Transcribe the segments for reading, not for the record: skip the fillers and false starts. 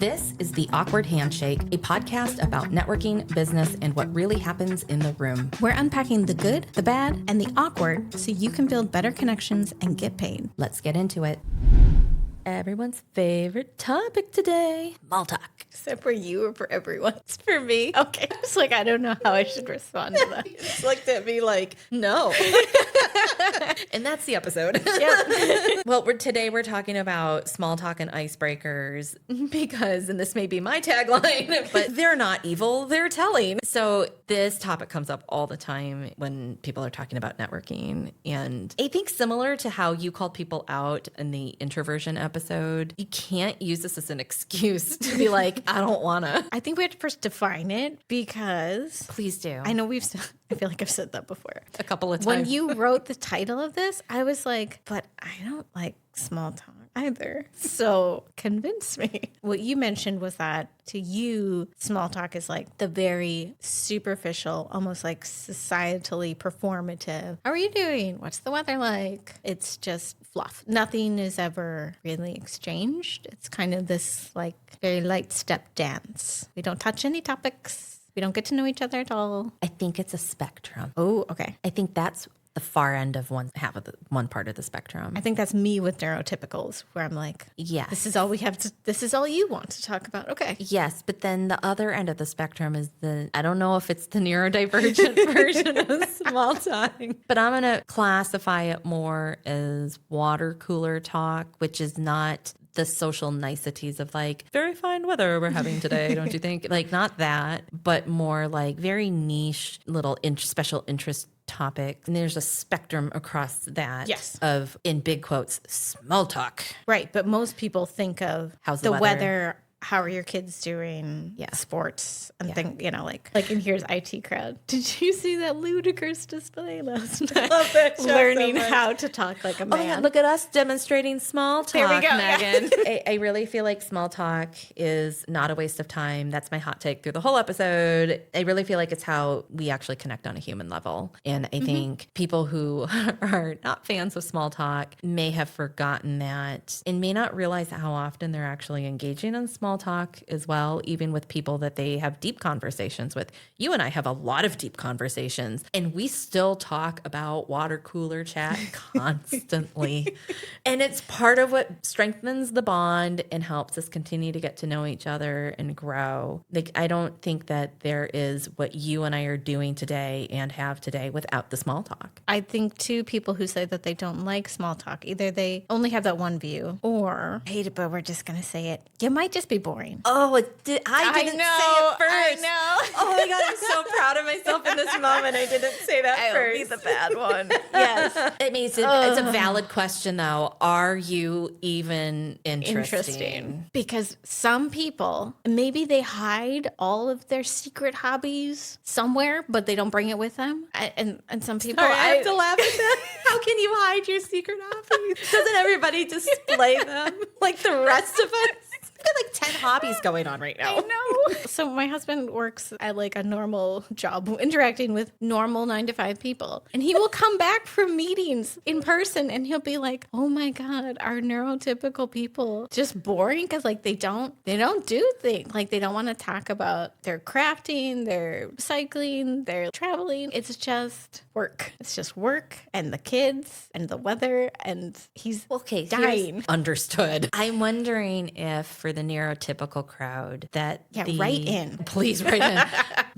This is the Awkward Handshake, a podcast about networking, business, and what really happens in the room. We're unpacking the good, the bad, and the awkward so you can build better connections and get paid. Let's get into it. Everyone's favorite topic today, small talk. Except for you or for everyone. It's for me. Okay. It's like, I don't know how I should respond to that. It's like to be like, no. And that's the episode. Yeah. Well, today we're talking about small talk and icebreakers because, and this may be my tagline, but they're not evil, they're telling. So this topic comes up all the time when people are talking about networking. And I think similar to how you called people out in the introversion episode, you can't use this as an excuse to be like, I don't want to. I think we have to first define it because Please do. I know I feel like I've said that before. A couple of times. When you wrote the title of this, I was like, but I don't like small talk either. So convince me. What you mentioned was that to you, small talk is like the very superficial, almost like societally performative. How are you doing? What's the weather like? It's just fluff. Nothing is ever really exchanged. It's kind of this like very light step dance. We don't touch any topics. We don't get to know each other at all. I think it's a spectrum. Oh, okay. I think that's the far end of one part of the spectrum. I think that's me with neurotypicals, where I'm like, Yes. this is all we have to, this is all you want to talk about. Okay. Yes, but then the other end of the spectrum is I don't know if it's the neurodivergent version of small talk, but I'm going to classify it more as water cooler talk, which is not the social niceties of like, very fine weather we're having today, don't you think? Like, not that, but more like very niche little special interest topic. And there's a spectrum across that Yes. of, in big quotes, small talk. Right. But most people think of How's the weather? weather, how are your kids doing? Yeah. Sports and Yeah. things, like in here's IT crowd. Did you see that ludicrous display last night? Love that show so Learning much. how to talk like a Oh my man. God, look at us demonstrating small talk, There we go. Megan. I really feel like small talk is not a waste of time. That's my hot take through the whole episode. I really feel like it's how we actually connect on a human level. And I think people who are not fans of small talk may have forgotten that and may not realize how often they're actually engaging in small talk as well, even with people that they have deep conversations with. You and I have a lot of deep conversations, and we still talk about water cooler chat constantly. And it's part of what strengthens the bond and helps us continue to get to know each other and grow. Like, I don't think that there is what you and I are doing today and have today without the small talk. I think too, people who say that they don't like small talk, either they only have that one view or hate it, but we're just going to say it. You might just be boring. Oh, I didn't say it first. I know. Oh my God, I'm so proud of myself in this moment. I didn't say that I'll first. be the bad one. Yes. It means it's a valid question, though. Are you even interesting? Because some people, maybe they hide all of their secret hobbies somewhere, but they don't bring it with them. And some people, Sorry, I have to laugh at that. How can you hide your secret hobbies? Doesn't everybody display them like the rest of us? I've got like 10 hobbies going on right now. I know. So my husband works at like a normal job, interacting with normal 9-to-5 people. And he will come back from meetings in person and he'll be like, oh my God, are neurotypical people just boring? Because like they don't do things. Like they don't want to talk about their crafting, their cycling, their traveling. It's just work. It's just work and the kids and the weather. And he's dying. Understood. I'm wondering if for the neurotypical crowd that write in. Please write in.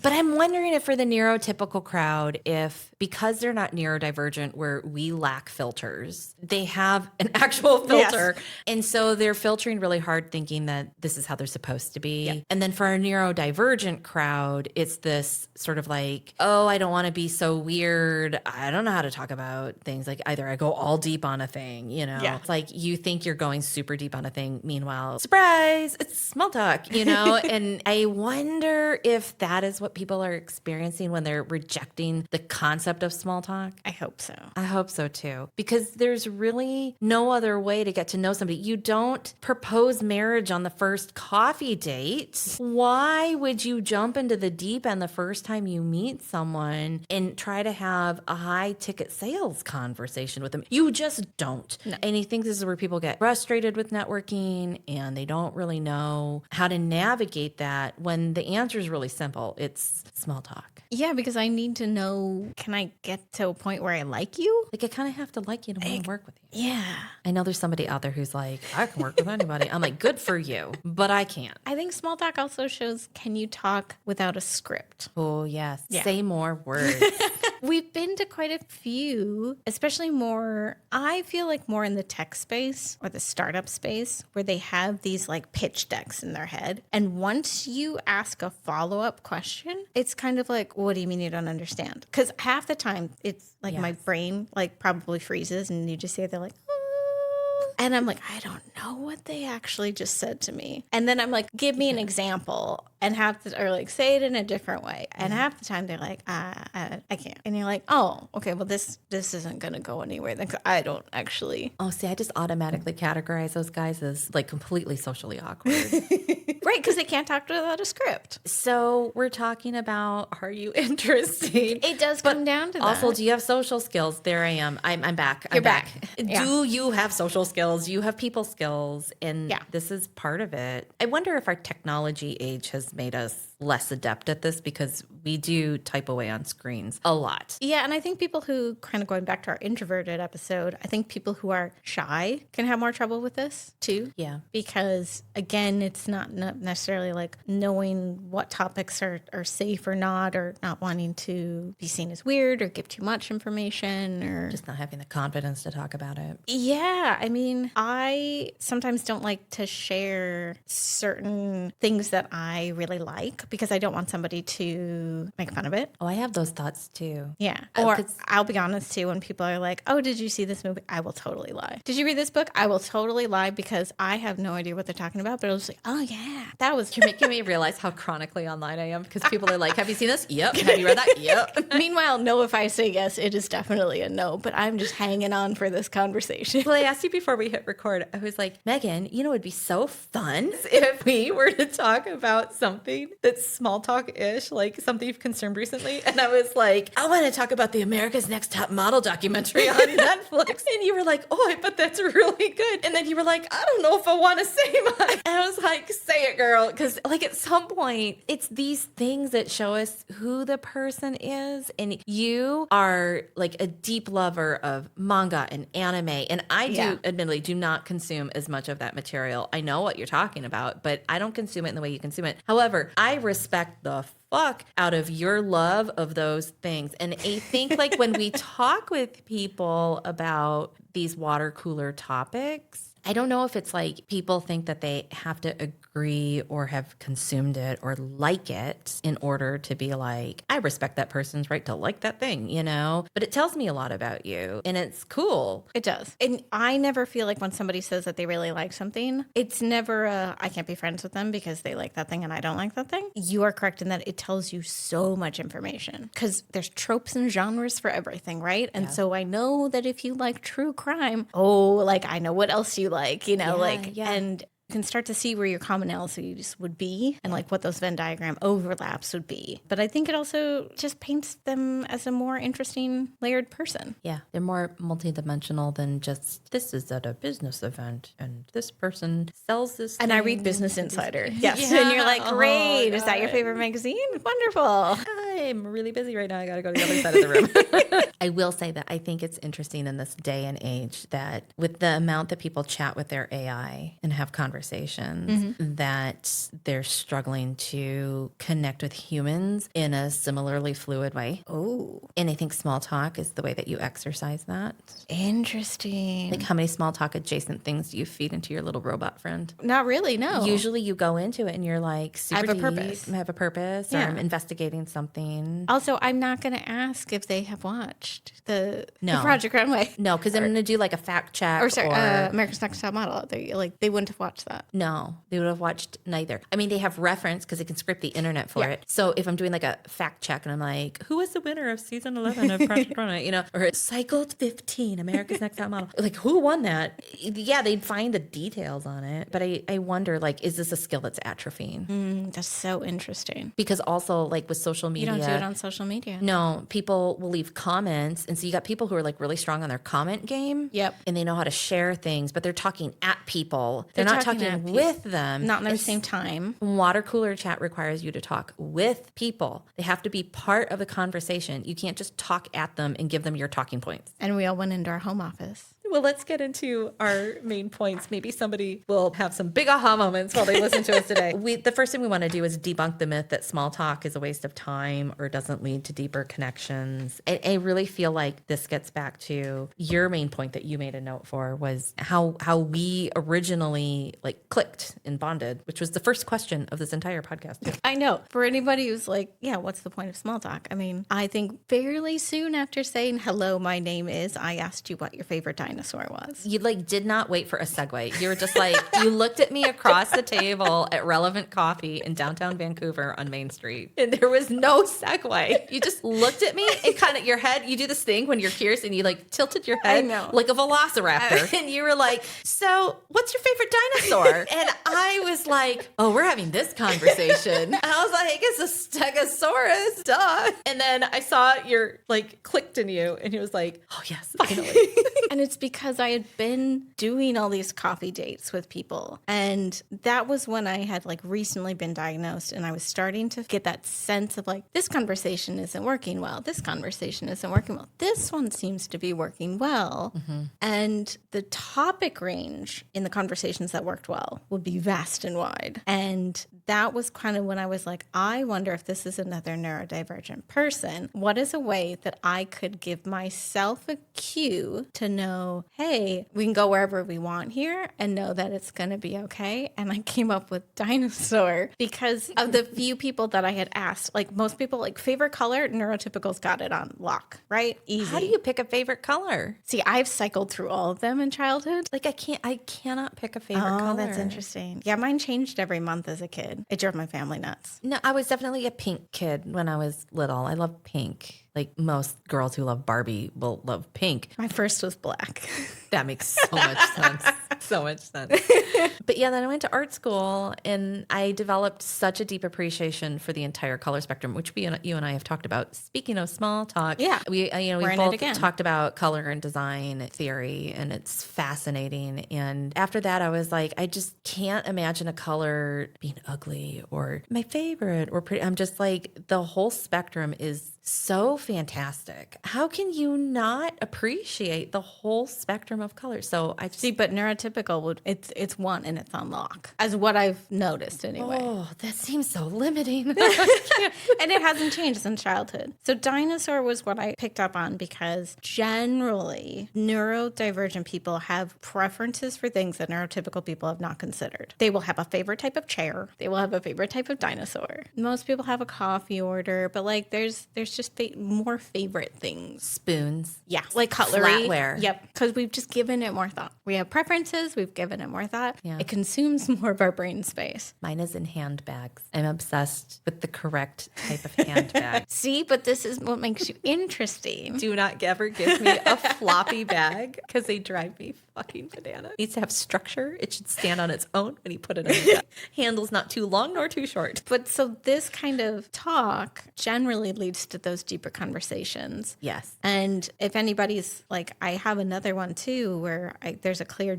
But I'm wondering if for the neurotypical crowd, if because they're not neurodivergent where we lack filters, they have an actual filter. Yes. And so they're filtering really hard thinking that this is how they're supposed to be. Yeah. And then for a neurodivergent crowd, it's this sort of like, oh, I don't want to be so weird. I don't know how to talk about things. Like either I go all deep on a thing, Yeah. It's like you think you're going super deep on a thing. Meanwhile, surprise, it's small talk, And I wonder if that is what people are experiencing when they're rejecting the concept of small talk. I hope so. I hope so too, because there's really no other way to get to know somebody. You don't propose marriage on the first coffee date. Why would you jump into the deep end the first time you meet someone and try to have a high ticket sales conversation with them? You just don't. No. And I think this is where people get frustrated with networking and they don't really know know how to navigate that when the answer is really simple. It's small talk. Yeah, because I need to know, can I get to a point where I like you? Like, I kind of have to like you to want to work with you. Yeah. I know there's somebody out there who's like, I can work with anybody. I'm like, good for you, but I can't. I think small talk also shows, can you talk without a script? Oh, yes. Yeah. Say more words. We've been to quite a few, especially more, I feel like more in the tech space or the startup space where they have these like pitch decks in their head. And once you ask a follow-up question, it's kind of like, what do you mean you don't understand? Because half the time it's like my brain like probably freezes and you just say they're like, and I'm like, I don't know what they actually just said to me. And then I'm like, give me an example and or like say it in a different way. And half the time they're like, I can't. And you're like, oh, okay, well this isn't going to go anywhere. Then I don't actually. Oh, see, I just automatically categorize those guys as like completely socially awkward. Right, because they can't talk without a script. So we're talking about, are you interesting? It does come down to that. Also, do you have social skills? There I am. I'm back. You're back. Yeah. Do you have social skills? You have people skills. And this is part of it. I wonder if our technology age has made us less adept at this because we do type away on screens a lot. Yeah, and I think people who, kind of going back to our introverted episode, I think people who are shy can have more trouble with this too. Yeah. Because again, it's not necessarily like knowing what topics are safe or not wanting to be seen as weird or give too much information or just not having the confidence to talk about it. Yeah, I mean, I sometimes don't like to share certain things that I really like because I don't want somebody to make fun of it. Oh, I have those thoughts too. Yeah. Or I'll be honest too, when people are like, oh, did you see this movie? I will totally lie. Did you read this book? I will totally lie because I have no idea what they're talking about, but I was like, oh yeah, that was. You're making me realize how chronically online I am because people are like, have you seen this? Yep. Have you read that? Yep. Meanwhile, no, if I say yes, it is definitely a no, but I'm just hanging on for this conversation. Well, I asked you before we hit record, I was like, Megan, you know, it'd be so fun if we were to talk about something that's small talk-ish, like something you've consumed recently. And I was like, I want to talk about the America's Next Top Model documentary on Netflix. And you were like, oh, I bet that's really good. And then you were like, I don't know if I want to say much. And I was like, say it, girl. Because like at some point, it's these things that show us who the person is. And you are like a deep lover of manga and anime. And I do admittedly do not consume as much of that material. I know what you're talking about, but I don't consume it in the way you consume it. However, I respect the fuck out of your love of those things. And I think like when we talk with people about these water cooler topics, I don't know if it's like people think that they have to agree or have consumed it or like it in order to be like, I respect that person's right to like that thing, you know? But it tells me a lot about you and it's cool. It does. And I never feel like when somebody says that they really like something, it's never I can't be friends with them because they like that thing and I don't like that thing. You are correct in that it tells you so much information because there's tropes and genres for everything, right? And so I know that if you like true crime, like I know what else you like, you know, and you can start to see where your commonalities would be and like what those Venn diagram overlaps would be. But I think it also just paints them as a more interesting, layered person. Yeah, they're more multidimensional than just this is at a business event and this person sells this and thing. I read Business Insider. Yes. And you're like, great. Is that your favorite magazine? Wonderful. I'm really busy right now. I got to go to the other side of the room. I will say that I think it's interesting in this day and age that with the amount that people chat with their AI and have conversations, that they're struggling to connect with humans in a similarly fluid way. Oh. And I think small talk is the way that you exercise that. Interesting. Like how many small talk adjacent things do you feed into your little robot friend? Not really, no. Usually you go into it and you're like, super I have a deep, purpose. I have a purpose, or I'm investigating something. Also, I'm not going to ask if they have watched the Project Runway. No, because I'm going to do like a fact check. Or America's Next Top Model. They wouldn't have watched that. No, they would have watched neither. I mean, they have reference because they can script the internet for it. So if I'm doing like a fact check and I'm like, who was the winner of season 11 of Project Runway? You know, or Cycled 15, America's Next Top Model. Like, who won that? Yeah, they'd find the details on it. But I wonder, like, is this a skill that's atrophying? That's so interesting. Because also, like, with social media. You don't do it on social media. No, people will leave comments. And so you got people who are like really strong on their comment game. Yep. And they know how to share things, but they're talking at people. They're not talking with them. Not at the same time. Water cooler chat requires you to talk with people. They have to be part of the conversation. You can't just talk at them and give them your talking points. And we all went into our home office. Well, let's get into our main points. Maybe somebody will have some big aha moments while they listen to us today. The first thing we want to do is debunk the myth that small talk is a waste of time or doesn't lead to deeper connections. I really feel like this gets back to your main point that you made a note for, was how we originally like clicked and bonded, which was the first question of this entire podcast too. I know. For anybody who's like, yeah, what's the point of small talk? I mean, I think fairly soon after saying, hello, my name is, I asked you what your favorite dinosaur was. You like did not wait for a segue. You were just like, you looked at me across the table at Relevant Coffee in downtown Vancouver on Main Street, and there was no segue. You just looked at me and kind of your head, you do this thing when you're curious and you like tilted your head like a velociraptor. And you were like, so what's your favorite dinosaur? And I was like, oh, we're having this conversation. And I was like, it's a stegosaurus, duh. And then I saw your like clicked in you and he was like, oh yes, finally. And it's because I had been doing all these coffee dates with people. And that was when I had like recently been diagnosed and I was starting to get that sense of like, this conversation isn't working well. This conversation isn't working well. This one seems to be working well. Mm-hmm. And the topic range in the conversations that worked well would be vast and wide. And that was kind of when I was like, I wonder if this is another neurodivergent person. What is a way that I could give myself a cue to know, hey, we can go wherever we want here and know that it's going to be okay. And I came up with Dinosaur because of the few people that I had asked. Like most people, like favorite color, neurotypicals got it on lock, right? Easy. How do you pick a favorite color? See, I've cycled through all of them in childhood. Like I cannot pick a favorite color. Oh, that's interesting. Yeah, mine changed every month as a kid. It drove my family nuts. No, I was definitely a pink kid when I was little. I love pink. Like most girls who love Barbie will love pink. My first was black. That makes so much sense. So much sense. But yeah, then I went to art school and I developed such a deep appreciation for the entire color spectrum, which you and I have talked about. Speaking of small talk, yeah, we both talked about color and design theory, and it's fascinating. And after that, I was like, I just can't imagine a color being ugly or my favorite or pretty. I'm just like, the whole spectrum is so fantastic. How can you not appreciate the whole spectrum of colors? So I just see, but neurotypical would it's one and it's on lock, as what I've noticed anyway. Oh, that seems so limiting. And it hasn't changed since childhood. So Dinosaur was what I picked up on because generally neurodivergent people have preferences for things that neurotypical people have not considered. They will have a favorite type of chair. They will have a favorite type of dinosaur. Most people have a coffee order, but like there's just more favorite things. Spoons. Yeah. Like cutlery. Flatware. Yep. Because we've just given it more thought. We have preferences. We've given it more thought. Yeah. It consumes more of our brain space. Mine is in handbags. I'm obsessed with the correct type of handbag. See, but this is what makes you interesting. Do not ever give me a floppy bag because they drive me fucking bananas. It needs to have structure. It should stand on its own when you put it on the bag. Handle's not too long nor too short. But so this kind of talk generally leads to those deeper conversations. Yes. And if anybody's like, I have another one too, where there's a clear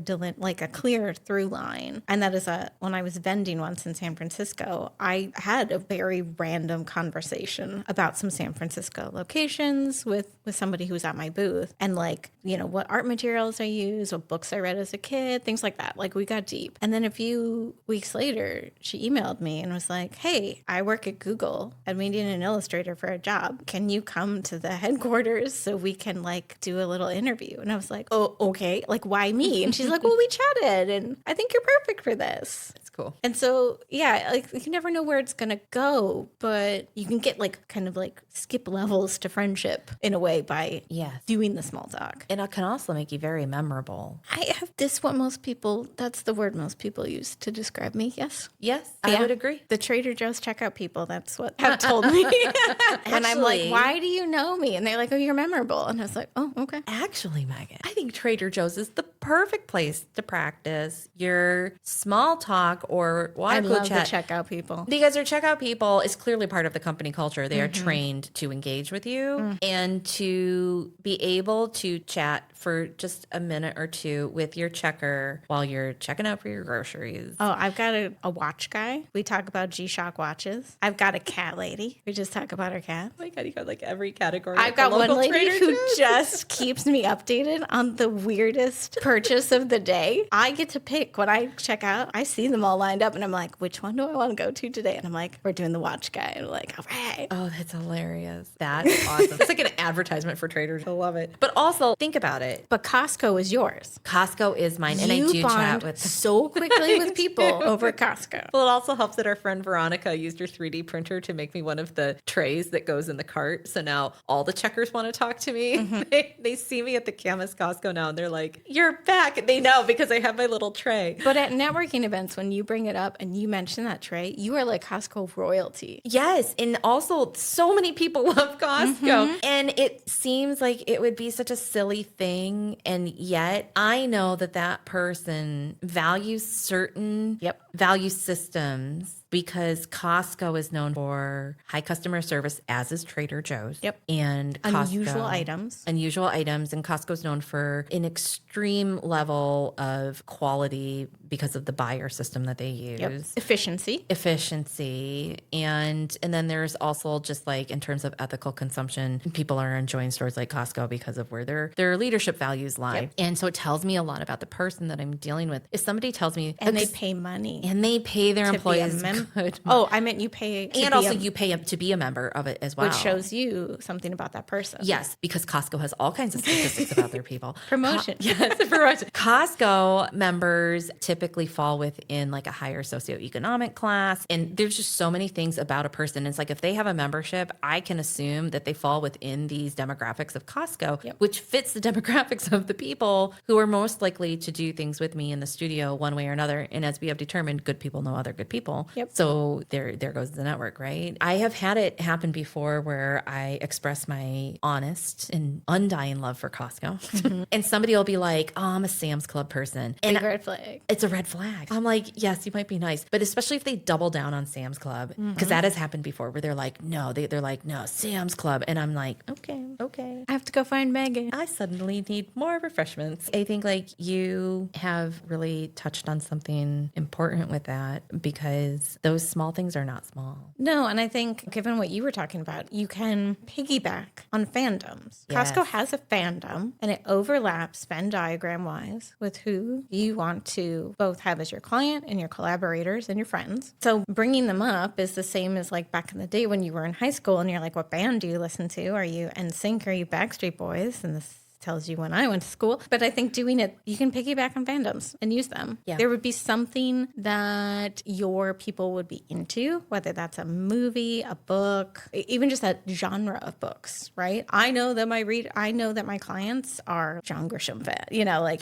clear through line. And that is when I was vending once in San Francisco, I had a very random conversation about some San Francisco locations with somebody who was at my booth, and like, you know, what art materials I use, what books I read as a kid, things like that. Like we got deep. And then a few weeks later, she emailed me and was like, hey, I work at Google. I'm needing an illustrator for a job. Can you come to the headquarters so we can like do a little interview? And I was like, oh, okay. Like, why me? And she's like, well, we chatted and I think you're perfect for this. It's cool. And so, yeah, like you never know where it's going to go, but you can get like kind of like skip levels to friendship in a way by doing the small talk. And it can also make you very memorable. I have this what that's the word most people use to describe me, yes? Yes, I would agree. The Trader Joe's checkout people, that's what have told me. And I'm like, why do you know me? And they're like, oh, you're memorable. And I was like, oh, okay. Actually, Megan, I think Trader Joe's is the perfect place to practice your small talk or water I cooler love chat. the checkout people. Because their checkout people is clearly part of the company culture. They are trained to engage with you and to be able to chat for just a minute or two with your checker while you're checking out for your groceries. Oh, I've got a watch guy. We talk about G-Shock watches. I've got a cat lady. We just talk about her cat. Oh my God, you got like every category. I've got one lady who just keeps me updated on the weirdest purchase of the day. I get to pick when I check out. I see them all lined up and I'm like, which one do I want to go to today? And I'm like, we're doing the watch guy. And I'm like, all right. Oh, that's hilarious. That's awesome. It's like an advertisement for traders. I love it. But also, think about it. But Costco is yours. Costco is mine, and I You do bond chat with so quickly with people over Costco. Well, it also helps that our friend Veronica used her 3D printer to make me one of the trays that goes in the cart. So now all the checkers want to talk to me. They see me at the Camas Costco now, and they're like, you're back. They know because I have my little tray. But at networking events, when you bring it up and you mention that tray, you are like Costco royalty. Yes. And also, so many people love Costco. And it seems like it would be such a silly thing. And yet, I know that that person values certain value systems because Costco is known for high customer service, as is Trader Joe's. And Costco, Unusual items. Unusual items. And Costco's known for an extreme level of quality because of the buyer system that they use. Efficiency. And then there's also just like in terms of ethical consumption, people are enjoying stores like Costco because of where their leadership values lie. And so it tells me a lot about the person that I'm dealing with. If somebody tells me and they pay money. And they pay their employees good. Oh, I meant you pay and also you pay to be a member of it as well. Which shows you something about that person. Yes, because Costco has all kinds of statistics about their people. Promotion. Yes, promotion. Costco members typically fall within like a higher socioeconomic class. And there's just so many things about a person. It's like if they have a membership, I can assume that they fall within these demographics of Costco, which fits the demographics of the people who are most likely to do things with me in the studio one way or another. And as we have determined, good people know other good people. So there goes the network, right? I have had it happen before where I express my honest and undying love for Costco. And somebody will be like, oh, I'm a Sam's Club person. And big red flag. It's a red flag. I'm like, yes, you might be nice. But especially if they double down on Sam's Club, because that has happened before where they're like, no, they're like, no, Sam's Club. And I'm like, okay. I have to go find Megan. I suddenly need more refreshments. I think like you have really touched on something important with that because those small things are not small. No, and I think given what you were talking about, you can piggyback on fandoms. Yes. Costco has a fandom and it overlaps Venn diagram wise with who you want to both have as your client and your collaborators and your friends. So bringing them up is the same as like back in the day when you were in high school and you're like, what band do you listen to? Are you NSYNC? Are you Backstreet Boys? And this tells you when I went to school. But I think doing it, you can piggyback on fandoms and use them. There would be something that your people would be into, whether that's a movie, a book, even just that genre of books, right? I know that my clients are John Grisham fan,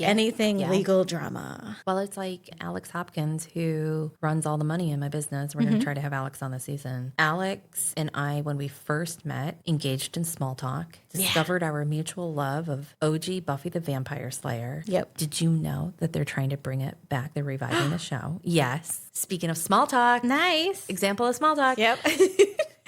anything legal drama. Well, it's like Alex Hopkins, who runs all the money in my business. We're going to try to have Alex on the season. Alex and I, when we first met, engaged in small talk, discovered our mutual love of OG Buffy the Vampire Slayer. Did you know that they're trying to bring it back? They're reviving the show. Yes. Speaking of small talk. Nice. Example of small talk.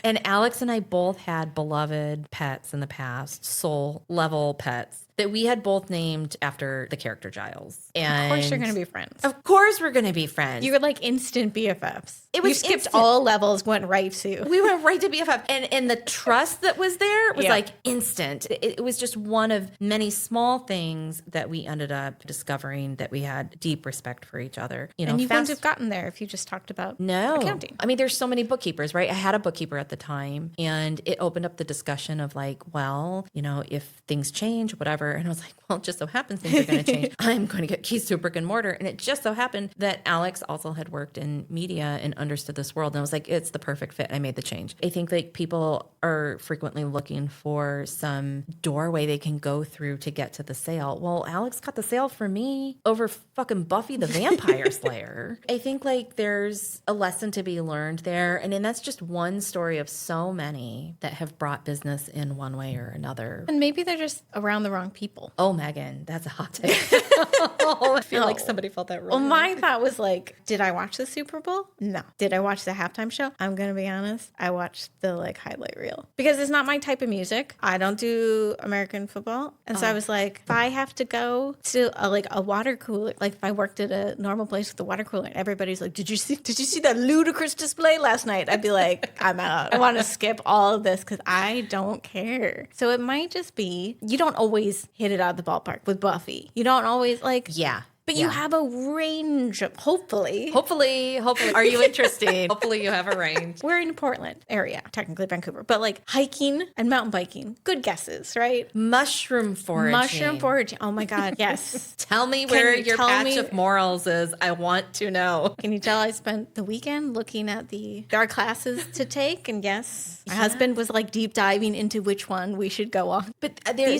And Alex and I both had beloved pets in the past, soul level pets that we had both named after the character Giles. And of course you're going to be friends. Of course we're going to be friends. You were like instant BFFs. It was you skipped all levels, went right to. We went right to BFF. And the trust that was there was like instant. It was just one of many small things that we ended up discovering that we had deep respect for each other. And you wouldn't have gotten there if you just talked about accounting. I mean, there's so many bookkeepers, right? I had a bookkeeper at the time and it opened up the discussion of like, well, if things change, whatever, whatever. And I was like, well, it just so happens things are going to change. I'm going to get keys to a brick and mortar. And it just so happened that Alex also had worked in media and understood this world. And I was like, it's the perfect fit. I made the change. I think like people are frequently looking for some doorway they can go through to get to the sale. Well, Alex got the sale for me over fucking Buffy the Vampire Slayer. I think like there's a lesson to be learned there. And then that's just one story of so many that have brought business in one way or another. And maybe they're just around the wrong people. Oh, Megan, that's a hot take. I feel like somebody felt that wrong. Well, my thought was like, did I watch the Super Bowl? No. Did I watch the halftime show? I'm going to be honest. I watched the like highlight reel because it's not my type of music. I don't do American football. And so I was like, if I have to go to a water cooler, like if I worked at a normal place with a water cooler and everybody's like, did you see that ludicrous display last night? I'd be like, I'm out. I want to skip all of this because I don't care. So it might just be, you don't always hit it out of the ballpark with Buffy. You don't always like, yeah. But you have a range of, hopefully. Hopefully. Are you interested? Hopefully you have a range. We're in Portland area, technically Vancouver, but like hiking and mountain biking, good guesses, right? Mushroom foraging. Oh my God, yes. Tell me where your patch of morals is. I want to know. Can you tell I spent the weekend looking at there are classes to take? And yes, my husband was like deep diving into which one we should go on. But there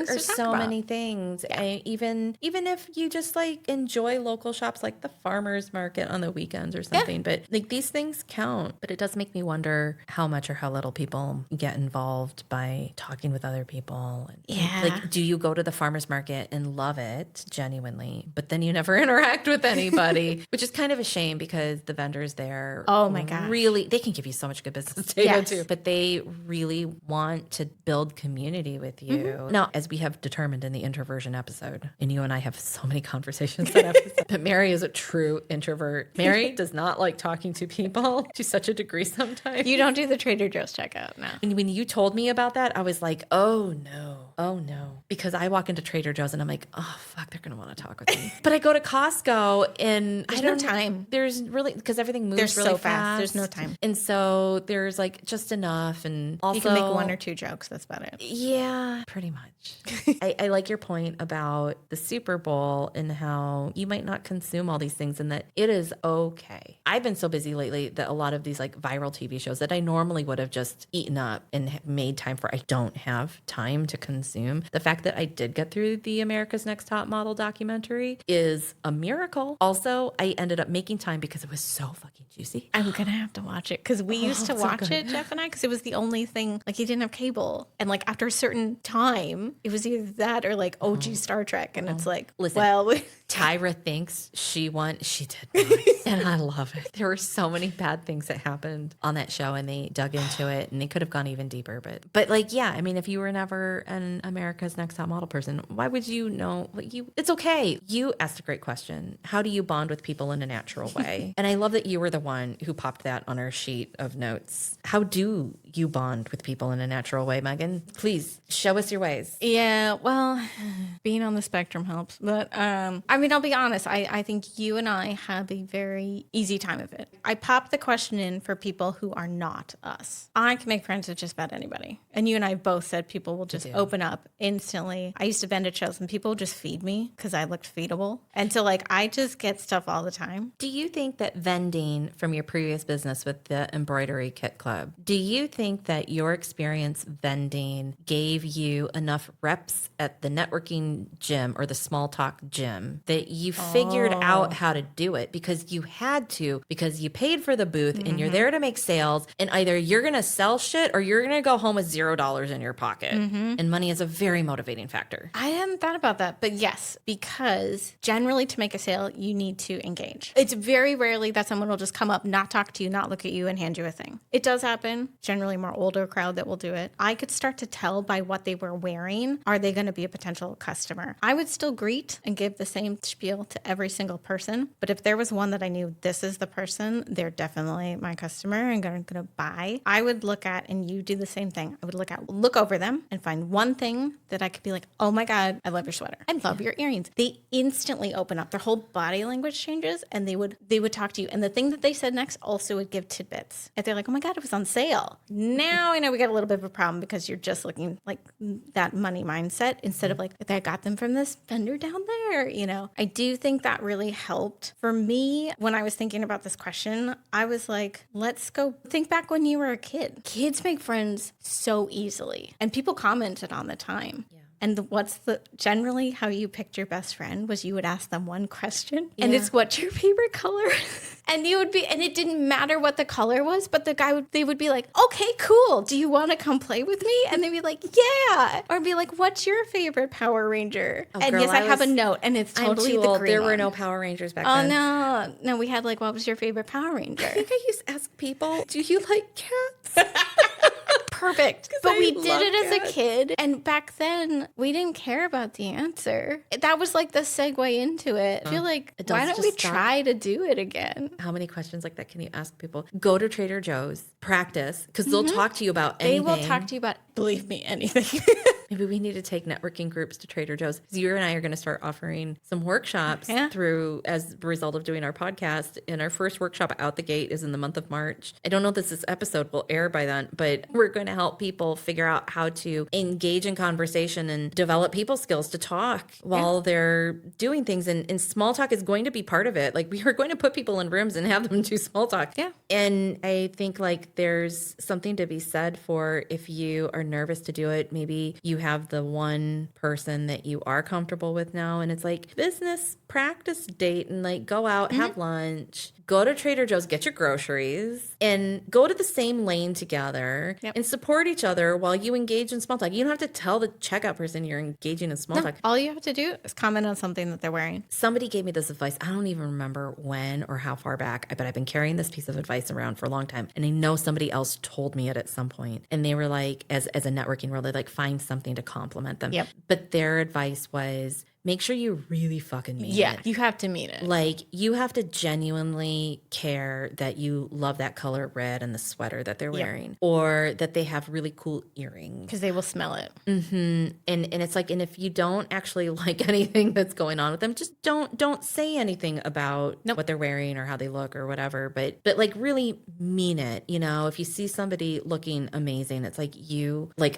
are so many things. Yeah. Even if you just like enjoy local shops like the farmer's market on the weekends or something. But like these things count. But it does make me wonder how much or how little people get involved by talking with other people. Yeah. Like, do you go to the farmer's market and love it genuinely, but then you never interact with anybody, which is kind of a shame because the vendors there, oh my gosh, really, they can give you so much good business data too, but they really want to build community with you. Mm-hmm. Now, as we have determined in the introversion episode, and you and I have so many conversations that episode, but Mary is a true introvert. Mary does not like talking to people to such a degree sometimes. You don't do the Trader Joe's checkout now. And when you told me about that, I was like, oh no. Because I walk into Trader Joe's and I'm like, oh fuck, they're going to want to talk with me. But I go to Costco and there's no time. There's really, because everything moves really so fast. There's no time. And so there's like just enough. And also, you can make one or two jokes. That's about it. Yeah, pretty much. I like your point about the Super Bowl and how you might not consume all these things and that it is okay. I've been so busy lately that a lot of these like viral TV shows that I normally would have just eaten up and made time for, I don't have time to consume. The fact that I did get through the America's Next Top Model documentary is a miracle. Also, I ended up making time because it was so fucking juicy. I'm going to have to watch it because we used to watch it, Jeff and I, because it was the only thing, like he didn't have cable. And like after a certain time, it was either that or like OG Star Trek. And it's like, listen, well, Tyra thinks she won. She did not. And I love it. There were so many bad things that happened on that show and they dug into it and they could have gone even deeper. But like, yeah, I mean, if you were never an America's Next Top Model person, why would you know? Like it's okay. You asked a great question. How do you bond with people in a natural way? And I love that you were the one who popped that on our sheet of notes. How do you bond with people in a natural way, Megan? Please show us your ways. Yeah, well, being on the spectrum helps. But I mean, I'll be honest. I think you and I have a very easy time of it. I pop the question in for people who are not us. I can make friends with just about anybody. And you and I both said people will just open up instantly. I used to vend at shows and people just feed me because I looked feedable. And so like I just get stuff all the time. Do you think that vending from your previous business with the embroidery kit club, do you think that your experience vending gave you enough reps at the networking gym or the small talk gym that you figured out how to do it because you had to, because you paid for the booth and you're there to make sales and either you're going to sell shit or you're going to go home with $0 in your pocket. And money is a very motivating factor. I hadn't thought about that, but yes, because generally to make a sale, you need to engage. It's very rarely that someone will just come up, not talk to you, not look at you and hand you a thing. It does happen, generally more older crowd that will do it. I could start to tell by what they were wearing, are they going to be a potential customer? I would still greet and give the same same spiel to every single person. But if there was one that I knew this is the person, they're definitely my customer and going to buy, I would look at, and you do the same thing. I would look over them and find one thing that I could be like, oh my God, I love your sweater. I love your earrings. They instantly open up. Their whole body language changes, and they would talk to you. And the thing that they said next also would give tidbits. If they're like, oh my God, it was on sale. Now I know we got a little bit of a problem because you're just looking like that money mindset instead of like, if I got them from this vendor down there, you know. I do think that really helped. For me, when I was thinking about this question, I was like, let's go think back when you were a kid. Kids make friends so easily, and people commented on the time. Yeah. And generally how you picked your best friend was you would ask them one question, and it's, what's your favorite color? And it didn't matter what the color was, but they would be like, okay, cool. Do you want to come play with me? And they'd be like, yeah. Or be like, what's your favorite Power Ranger? Oh, and girl, yes, I have a note, and it's totally the green There one. were no Power Rangers back then. Oh, no. We had like, what was your favorite Power Ranger? I think I used to ask people, do you like cats? Perfect. But we did it as a kid. And back then, we didn't care about the answer. That was like the segue into it. I feel like, why don't we try to do it again? How many questions like that can you ask people? Go to Trader Joe's, practice, because they'll talk to you about anything. They will talk to you about, believe me, anything. Maybe we need to take networking groups to Trader Joe's, because you and I are going to start offering some workshops through as a result of doing our podcast. And our first workshop out the gate is in the month of March. I don't know if this episode will air by then, but we're going to help people figure out how to engage in conversation and develop people skills to talk while they're doing things. And small talk is going to be part of it. Like, we are going to put people in rooms and have them do small talk. Yeah. And I think like there's something to be said for, if you are nervous to do it, maybe you have the one person that you are comfortable with now, and it's like business practice date, and like go out, have lunch, go to Trader Joe's, get your groceries, and go to the same lane together and support each other while you engage in small talk. You don't have to tell the checkout person you're engaging in small talk. All you have to do is comment on something that they're wearing. Somebody gave me this advice. I don't even remember when or how far back, but I've been carrying this piece of advice around for a long time. And I know somebody else told me it at some point. And they were like, as a networking role, they like find something to compliment them. Yep. But their advice was, make sure you really fucking mean it. Yeah, you have to mean it. Like, you have to genuinely care that you love that color red and the sweater that they're wearing, or that they have really cool earrings. Because they will smell it. Mm-hmm. And it's like, and if you don't actually like anything that's going on with them, just don't say anything about what they're wearing or how they look or whatever. But like, really mean it. You know, if you see somebody looking amazing, it's like,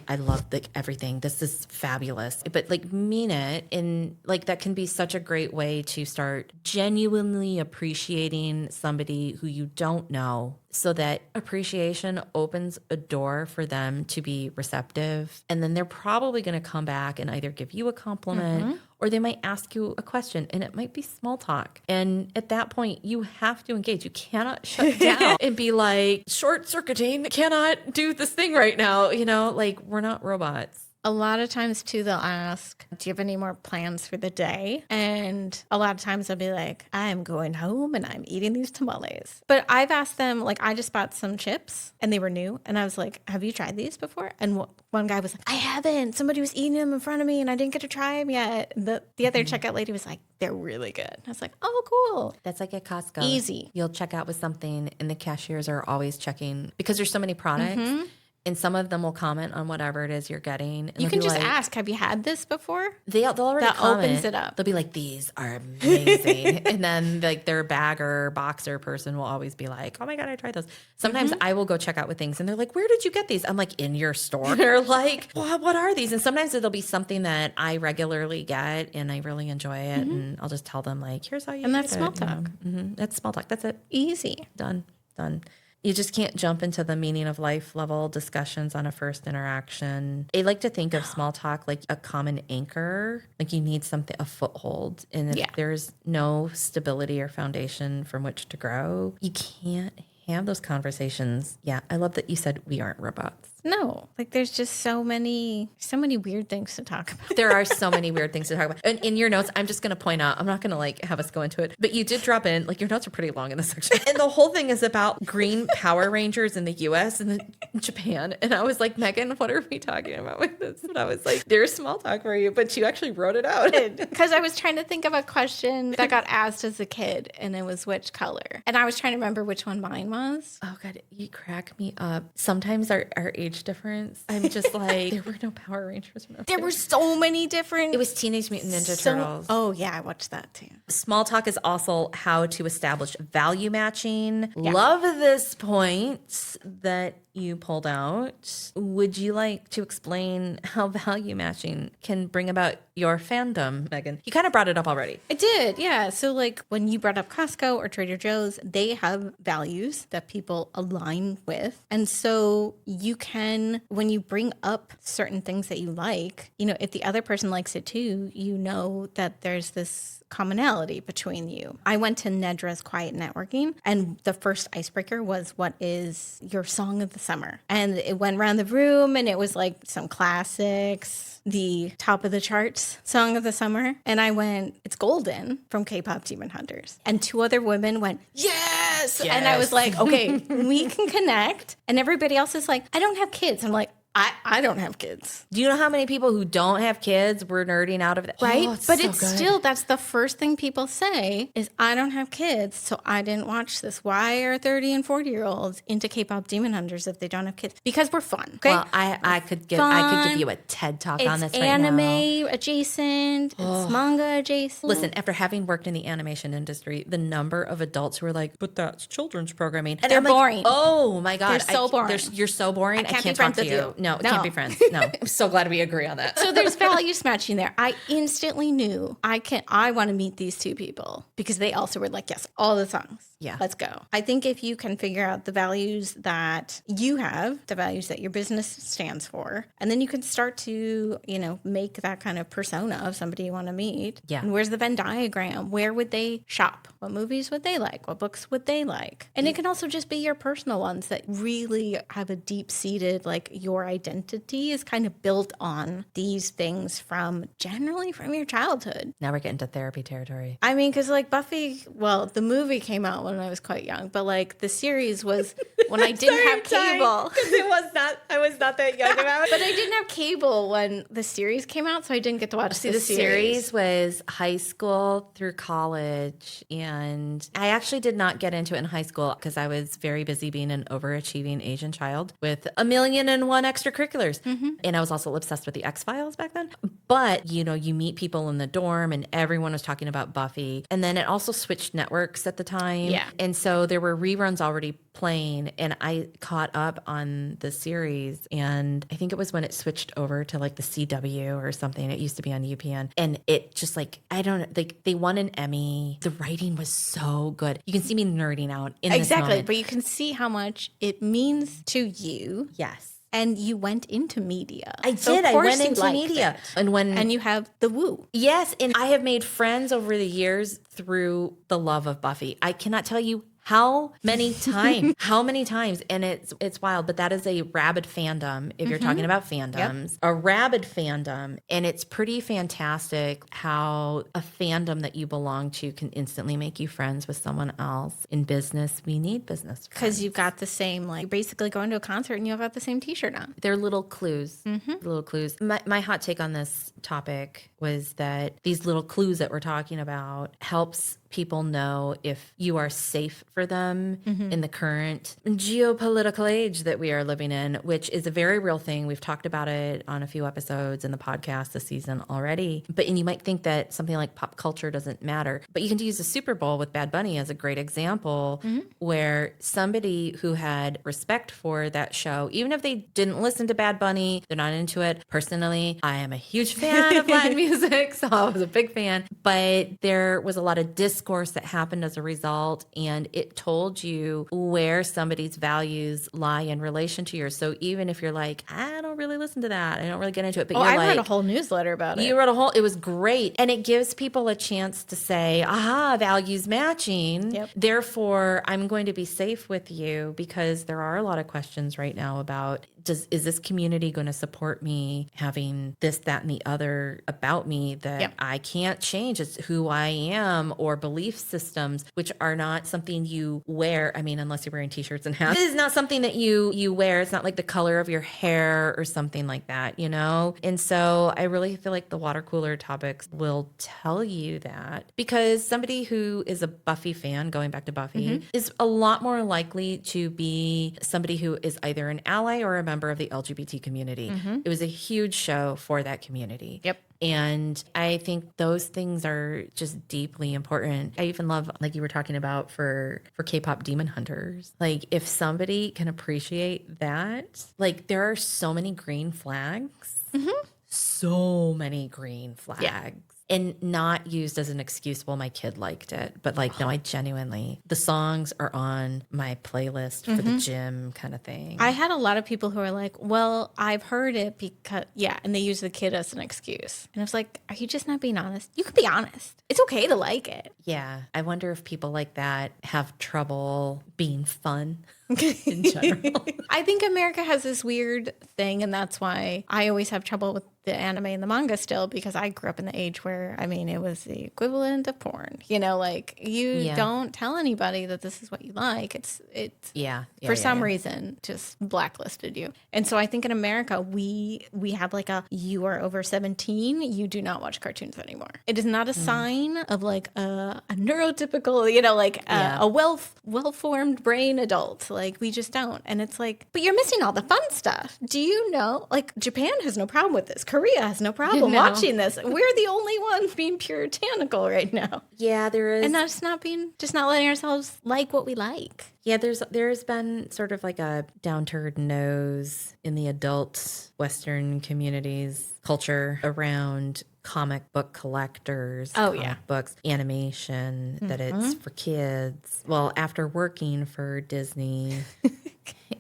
I love like everything. This is fabulous. But like, mean it. And like, that can be such a great way to start genuinely appreciating somebody who you don't know, so that appreciation opens a door for them to be receptive. And then they're probably going to come back and either give you a compliment or they might ask you a question, and it might be small talk. And at that point, you have to engage. You cannot shut down and be like, short circuiting, cannot do this thing right now. You know, like, we're not robots. A lot of times, too, they'll ask, do you have any more plans for the day? And a lot of times I'll be like, I'm going home and I'm eating these tamales. But I've asked them, like, I just bought some chips and they were new. And I was like, have you tried these before? And one guy was like, I haven't. Somebody was eating them in front of me and I didn't get to try them yet. The other checkout lady was like, they're really good. I was like, oh, cool. That's like at Costco. Easy. You'll check out with something and the cashiers are always checking, because there's so many products. And some of them will comment on whatever it is you're getting. And you can just ask, have you had this before? They'll already that comment. Opens it up. They'll be like, these are amazing. And then like their bagger, boxer person will always be like, oh my God, I tried those. Sometimes I will go check out with things and they're like, where did you get these? I'm like, in your store. They're like, well, what are these? And sometimes it'll be something that I regularly get and I really enjoy it. And I'll just tell them like, here's how you And get that's it. small talk. That's small talk. That's it. Easy. Done. You just can't jump into the meaning of life level discussions on a first interaction. I like to think of small talk like a common anchor. Like, you need something, a foothold. And if there's no stability or foundation from which to grow, you can't have those conversations. Yeah, I love that you said we aren't robots. No, like there's just so many weird things to talk about. There are so many weird things to talk about. And in your notes, I'm just going to point out, I'm not going to like have us go into it, but you did drop in, like your notes are pretty long in this section. And the whole thing is about green Power Rangers in the US and Japan. And I was like, Megan, what are we talking about with this? And I was like, there's small talk for you, but you actually wrote it out. Because I was trying to think of a question that got asked as a kid, and it was which color. And I was trying to remember which one mine was. Oh God, you crack me up. Sometimes our age difference, I'm just like, there were no Power Rangers. There were so many different. It was Teenage Mutant Ninja Turtles. Oh yeah, I watched that too. Small talk is also how to establish value matching. Yeah. Love this point that you pulled out. Would you like to explain how value matching can bring about your fandom, Megan? You kind of brought it up already. I did, yeah. So like when you brought up Costco or Trader Joe's, they have values that people align with. And so you can, when you bring up certain things that you like, you know, if the other person likes it too, you know that there's this commonality between you. I went to Nedra's Quiet Networking, and the first icebreaker was, what is your song of the summer? And it went around the room, and it was like some classics, the top of the charts song of the summer. And I went, it's Golden from K-Pop Demon Hunters. And two other women went, yes! And I was like, okay, we can connect. And everybody else is like, I don't have kids. I'm like, I don't have kids. Do you know how many people who don't have kids were nerding out of that? Right? Oh, but it's still, that's the first thing people say is, I don't have kids, so I didn't watch this. Why are 30 and 40-year-olds into K-pop Demon Hunters if they don't have kids? Because we're fun. Okay? Well, I could give you a TED talk on this right now. It's anime adjacent. It's manga adjacent. Listen, after having worked in the animation industry, the number of adults who are like, but that's children's programming. And they're boring. Like, oh my God. They're so boring. You're so boring. I can't talk to you. No, can't be friends. No. I'm so glad we agree on that. So there's values matching there. I instantly knew I want to meet these two people because they also were like, yes, all the songs. Yeah. Let's go. I think if you can figure out the values that you have, the values that your business stands for, and then you can start to, you know, make that kind of persona of somebody you want to meet. Yeah. And where's the Venn diagram? Where would they shop? What movies would they like? What books would they like? And it can also just be your personal ones that really have a deep-seated, like your identity is kind of built on these things generally from your childhood. Now we're getting to therapy territory. I mean, because like Buffy, well, the movie came out when I was quite young, but like the series was when I didn't have cable. I was not that young about it. But I didn't have cable when the series came out, so I didn't get to watch the series was high school through college, and I actually did not get into it in high school because I was very busy being an overachieving Asian child with 1,000,001 extracurriculars. Mm-hmm. And I was also obsessed with the X-Files back then. But, you know, you meet people in the dorm and everyone was talking about Buffy. And then it also switched networks at the time. Yeah. And so there were reruns already playing, and I caught up on the series, and I think it was when it switched over to like the CW or something. It used to be on UPN, and it just like, I don't know, like they won an Emmy. The writing was so good. You can see me nerding out in this moment. But you can see how much it means to you. Yes. And you went into media. I did. I went into media. And you have the woo. Yes. And I have made friends over the years through the love of Buffy. I cannot tell you how many times, and it's wild, but that is a rabid fandom. If you're talking about fandoms, a rabid fandom, and it's pretty fantastic how a fandom that you belong to can instantly make you friends with someone else. In business, we need business friends. Because you've got the same, like, you're basically going to a concert and you've got the same t-shirt on. They're little clues. Little clues. My hot take on this topic was that these little clues that we're talking about helps people know if you are safe for them in the current geopolitical age that we are living in, which is a very real thing. We've talked about it on a few episodes in the podcast this season already. And you might think that something like pop culture doesn't matter, but you can use the Super Bowl with Bad Bunny as a great example where somebody who had respect for that show, even if they didn't listen to Bad Bunny, they're not into it. Personally, I am a huge fan of Latin music, so I was a big fan, but there was a lot of discourse that happened as a result, and it told you where somebody's values lie in relation to yours. So even if you're like, I don't really listen to that. I don't really get into it. But I read a whole newsletter about it. You wrote it was great. And it gives people a chance to say, aha, values matching. Yep. Therefore, I'm going to be safe with you, because there are a lot of questions right now about, is this community going to support me having this, that, and the other about me that I can't change? It's who I am, or belief systems, which are not something you wear. I mean, unless you're wearing t-shirts and hats. It is not something that you wear. It's not like the color of your hair or something like that, you know? And so I really feel like the water cooler topics will tell you that, because somebody who is a Buffy fan, going back to Buffy, is a lot more likely to be somebody who is either an ally or a member of the LGBT community. It was a huge show for that community. Yep. And I think those things are just deeply important. I even love, like you were talking about for K-pop demon hunters. Like, if somebody can appreciate that, like, there are so many green flags. So many green flags. Yeah. And not used as an excuse, well, my kid liked it. But like, no, I genuinely, the songs are on my playlist for the gym kind of thing. I had a lot of people who are like, well, I've heard it because, and they use the kid as an excuse. And I was like, are you just not being honest? You can be honest. It's okay to like it. Yeah. I wonder if people like that have trouble being fun in general. I think America has this weird thing, and that's why I always have trouble with the anime and the manga still, because I grew up in the age where, I mean, it was the equivalent of porn. You know, like, you don't tell anybody that this is what you like. It's for some reason just blacklisted you. And so I think in America we have like you are over 17, you do not watch cartoons anymore. It is not a sign of like a neurotypical, you know, like a well-formed brain adult. Like, we just don't. And it's like, but you're missing all the fun stuff. Do you know? Like, Japan has no problem with this. Korea has no problem watching this. We're the only ones being puritanical right now. Yeah, there is. And that's not letting ourselves like what we like. Yeah, there's been sort of like a downturned nose in the adult Western communities culture around comic book collectors, comic books, animation, that it's for kids. Well, after working for Disney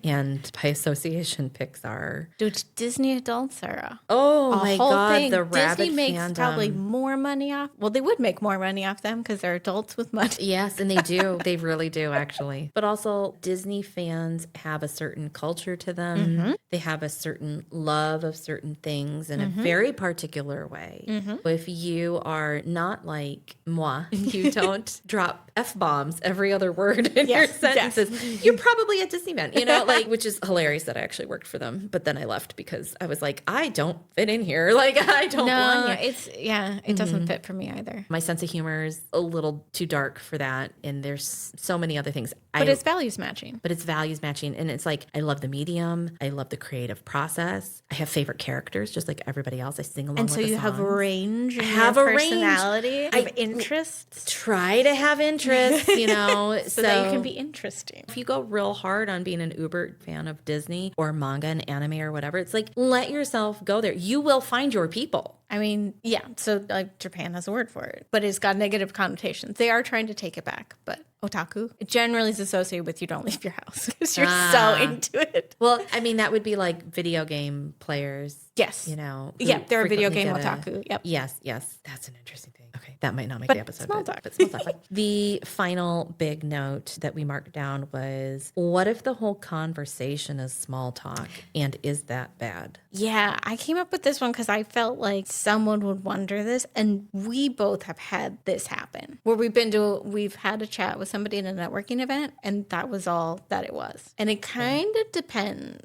and by association Pixar. Dude, Disney adults are my God, thing. the rabbit Disney makes fandom. probably more money off. Well, they would make more money off them because they're adults with money. Yes, and they do. They really do, actually. But also, Disney fans have a certain culture to them. They have a certain love of certain things in a very particular way. But if you are not like moi, you don't drop F-bombs every other word in your sentences, you're probably a Disney fan, you know, like, which is hilarious that I actually worked for them. But then I left because I was like, I don't fit in here. Like, I don't belong here. It doesn't fit for me either. My sense of humor is a little too dark for that. And there's so many other things. But it's values matching. But it's values matching. And it's like, I love the medium. I love the creative process. I have favorite characters, just like everybody else. I sing along with the songs. And so you have a range in have your a personality range. of interests. Try to have interests, you know. so that you can be interesting. If you go real hard on being an uber fan of Disney or manga and anime or whatever, it's like, let yourself go there. You will find your people. I mean, yeah, so like Japan has a word for it, but it's got negative connotations. They are trying to take it back, but otaku, it generally is associated with you don't leave your house because you're so into it. Well, I mean, that would be like video game players. Yes. You know. Yeah, they're a video game otaku. Yep. Yes. That's an interesting thing. Okay, that might not make the episode. Small talk. But small talk. The final big note that we marked down was, what if the whole conversation is small talk, and is that bad? Yeah, I came up with this one because I felt like someone would wonder this, and we both have had this happen where we've had a chat with somebody in a networking event, and that was all that it was. And it kind of depends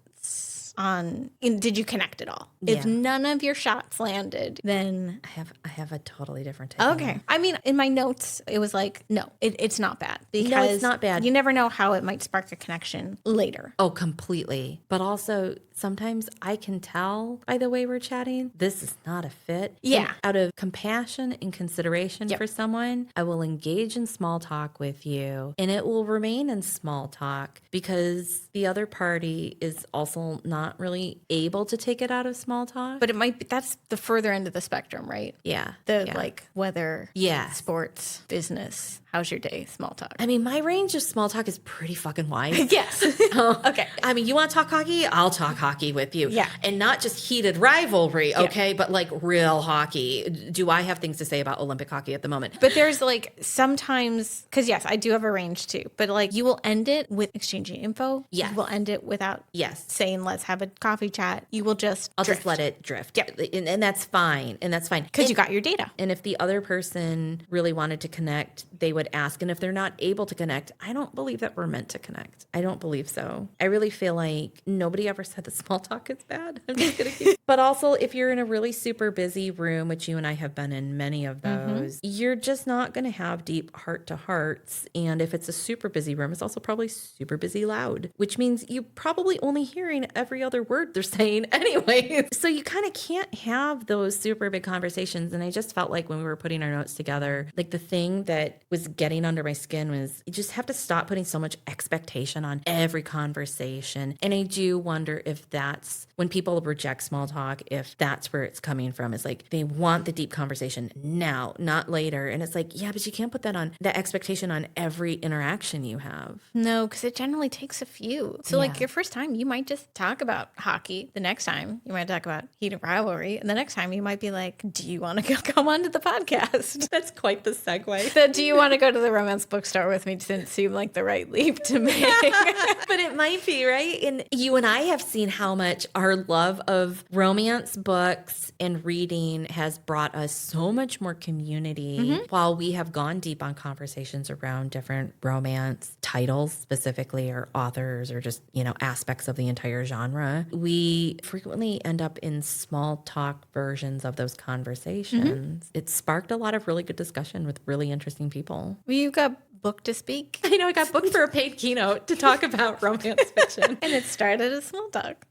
on did you connect at all? Yeah. If none of your shots landed, then I have a totally different take. Okay. I mean, in my notes, it was like, no, it's not bad. Because no, it's not bad. You never know how it might spark a connection later. Oh, completely. But also, sometimes I can tell by the way we're chatting, this is not a fit. Yeah. And out of compassion and consideration for someone, I will engage in small talk with you, and it will remain in small talk because the other party is also not not really able to take it out of small talk. But it might be, that's the further end of the spectrum, right? Yeah. Like weather, sports, business. How's your day? Small talk. I mean, my range of small talk is pretty fucking wide. Yes. Okay. I mean, you want to talk hockey? I'll talk hockey with you. Yeah. And not just heated rivalry, okay, but like real hockey. Do I have things to say about Olympic hockey at the moment? But there's like sometimes, because yes, I do have a range too, but like you will end it with exchanging info. Yes. You will end it without saying, let's have a coffee chat. You will just just let it drift. Yep. And that's fine. And that's fine. Because you got your data. And if the other person really wanted to connect, they would ask. And if they're not able to connect, I don't believe that we're meant to connect. I don't believe so. I really feel like nobody ever said that small talk is bad. I'm just going to keep. But also, if you're in a really super busy room, which you and I have been in many of those, you're just not going to have deep heart to hearts. And if it's a super busy room, it's also probably super busy loud, which means you're probably only hearing every other word they're saying anyway. So you kind of can't have those super big conversations. And I just felt like when we were putting our notes together, like the thing that was getting under my skin was you just have to stop putting so much expectation on every conversation. And I do wonder if that's when people reject small talk, if that's where it's coming from. It's like they want the deep conversation now, not later. And it's like, yeah, but you can't put that expectation on every interaction you have. No, because it generally takes a few. So like your first time, you might just talk about hockey. The next time you might talk about heated rivalry. And the next time you might be like, do you want to come onto the podcast? That's quite the segue. Do you want to go to the romance bookstore with me? Didn't seem like the right leap to make. But it might be, right? And you and I have seen how much our love of romance books and reading has brought us so much more community while we have gone deep on conversations around different romance titles specifically, or authors, or just, aspects of the entire genre. We frequently end up in small talk versions of those conversations. It sparked a lot of really good discussion with really interesting people. Well, you got booked to speak. I know, I got booked for a paid keynote to talk about romance fiction. And it started as small talk.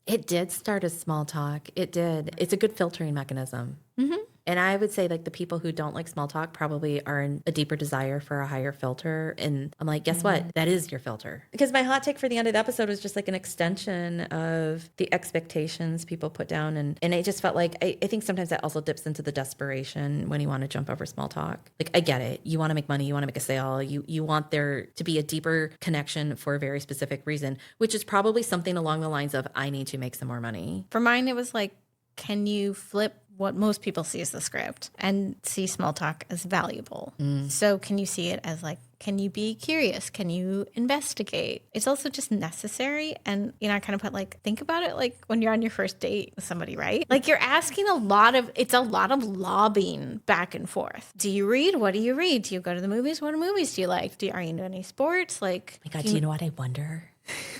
It did start as small talk. It did. It's a good filtering mechanism. And I would say like the people who don't like small talk probably are in a deeper desire for a higher filter. And I'm like, guess what? That is your filter. Because my hot take for the end of the episode was just like an extension of the expectations people put down. And I just felt like, I think sometimes that also dips into the desperation when you want to jump over small talk. Like, I get it. You want to make money. You want to make a sale. You want there to be a deeper connection for a very specific reason, which is probably something along the lines of, I need to make some more money. For mine, it was like, can you flip what most people see as the script and see small talk as valuable? So can you see it as like, can you be curious? Can you investigate? It's also just necessary. And, I kind of put like, think about it like when you're on your first date with somebody, right? Like you're asking it's a lot of lobbying back and forth. Do you read? What do you read? Do you go to the movies? What movies do you like? Are you into any sports? Like, oh my God, do you know what I wonder?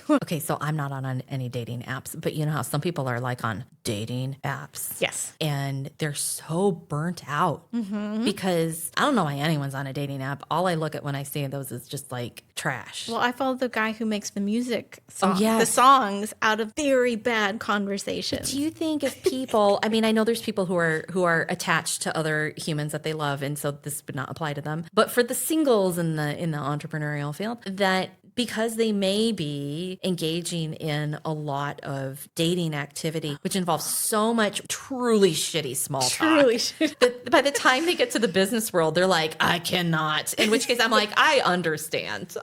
Okay, so I'm not on any dating apps, but you know how some people are like on dating apps? Yes. And they're so burnt out because I don't know why anyone's on a dating app. All I look at when I see those is just like trash. Well, I follow the guy who makes the music song, yes. the songs out of very bad conversations. Do you think if people, I mean, I know there's people who are attached to other humans that they love, and so this would not apply to them. But for the singles in the entrepreneurial field, that because they may be engaging in a lot of dating activity, which involves so much truly shitty small talk. Truly shitty. That by the time they get to the business world, they're like, I cannot. In which case I'm like, I understand.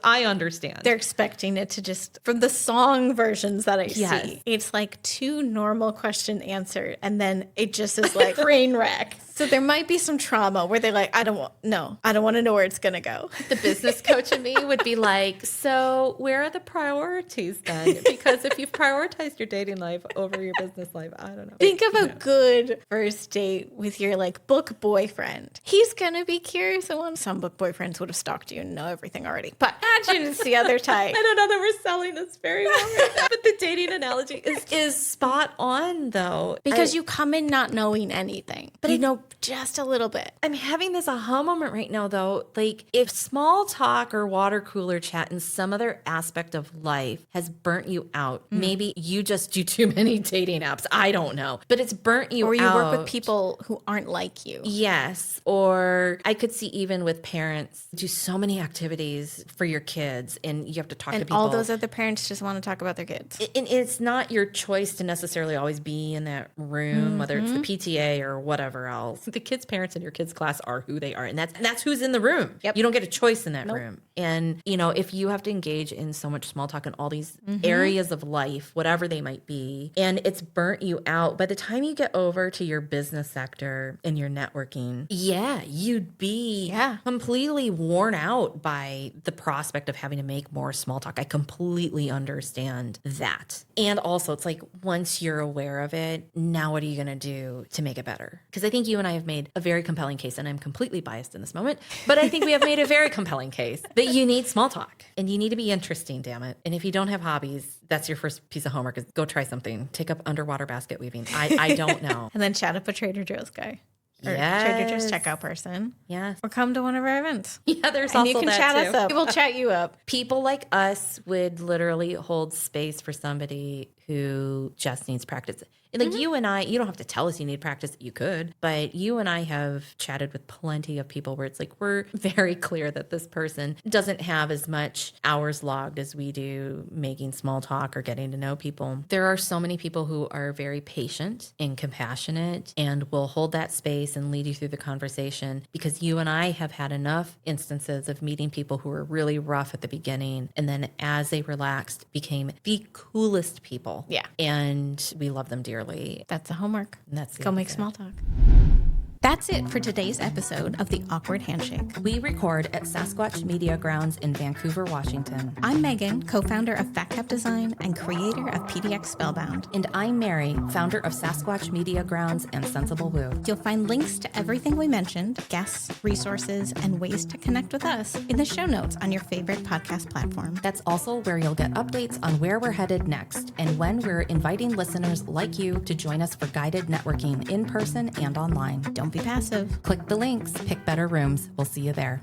They're expecting it to just, from the song versions that I see, it's like 2 normal question answered. And then it just is like train wreck. So there might be some trauma where they're like, I don't want to know where it's going to go. The business coach in me would be like, so where are the priorities then? Because if you've prioritized your dating life over your business life, I don't know. Think of a good first date with your like book boyfriend. He's going to be curious. And some book boyfriends would have stalked you and know everything already. But imagine it's the other type. I don't know that we're selling this very well right now, but the dating analogy is spot on though. Because you come in not knowing anything. But just a little bit. I'm having this aha moment right now, though. Like, if small talk or water cooler chat in some other aspect of life has burnt you out, maybe you just do too many dating apps. I don't know. But it's burnt you out. Or you work with people who aren't like you. Yes. Or I could see even with parents do so many activities for your kids and you have to talk to And people. all those other parents just want to talk about their kids. And it's not your choice to necessarily always be in that room, whether it's the PTA or whatever else. The kids' parents in your kids' class are who they are. And that's who's in the room. Yep. You don't get a choice in that room. And, you know, if you have to engage in so much small talk in all these areas of life, whatever they might be, and it's burnt you out, by the time you get over to your business sector and your networking, you'd be completely worn out by the prospect of having to make more small talk. I completely understand that. And also, it's like, once you're aware of it, now what are you going to do to make it better? Because I think you and I have made a very compelling case, and I'm completely biased in this moment, but I think we have made a very compelling case that you need small talk and you need to be interesting, damn it. And if you don't have hobbies, that's your first piece of homework is go try something. Take up underwater basket weaving. I don't know. And then chat up a Trader Joe's guy. Or Yes. Trader Joe's checkout person. Yes. Or come to one of our events. Yeah, there's And also you can that chat too. us up. We'll chat you up. People like us would literally hold space for somebody who just needs practice. And like you and I, you don't have to tell us you need practice. You could, but you and I have chatted with plenty of people where it's like, we're very clear that this person doesn't have as much hours logged as we do making small talk or getting to know people. There are so many people who are very patient and compassionate and will hold that space and lead you through the conversation, because you and I have had enough instances of meeting people who were really rough at the beginning. And then as they relaxed, became the coolest people. Yeah. And we love them dearly. That's the homework. And that's the Go make episode. small talk. That's it for today's episode of the Awkward Handshake. We record at Sasquatch Media Grounds in Vancouver, Washington. I'm Megan, co-founder of Fat Cap Design and creator of PDX Spellbound. And I'm Mary, founder of Sasquatch Media Grounds and Sensible Woo. You'll find links to everything we mentioned, guests, resources, and ways to connect with us in the show notes on your favorite podcast platform. That's also where you'll get updates on where we're headed next and when we're inviting listeners like you to join us for guided networking in person and online. Don't be passive. Click the links, pick better rooms. We'll see you there.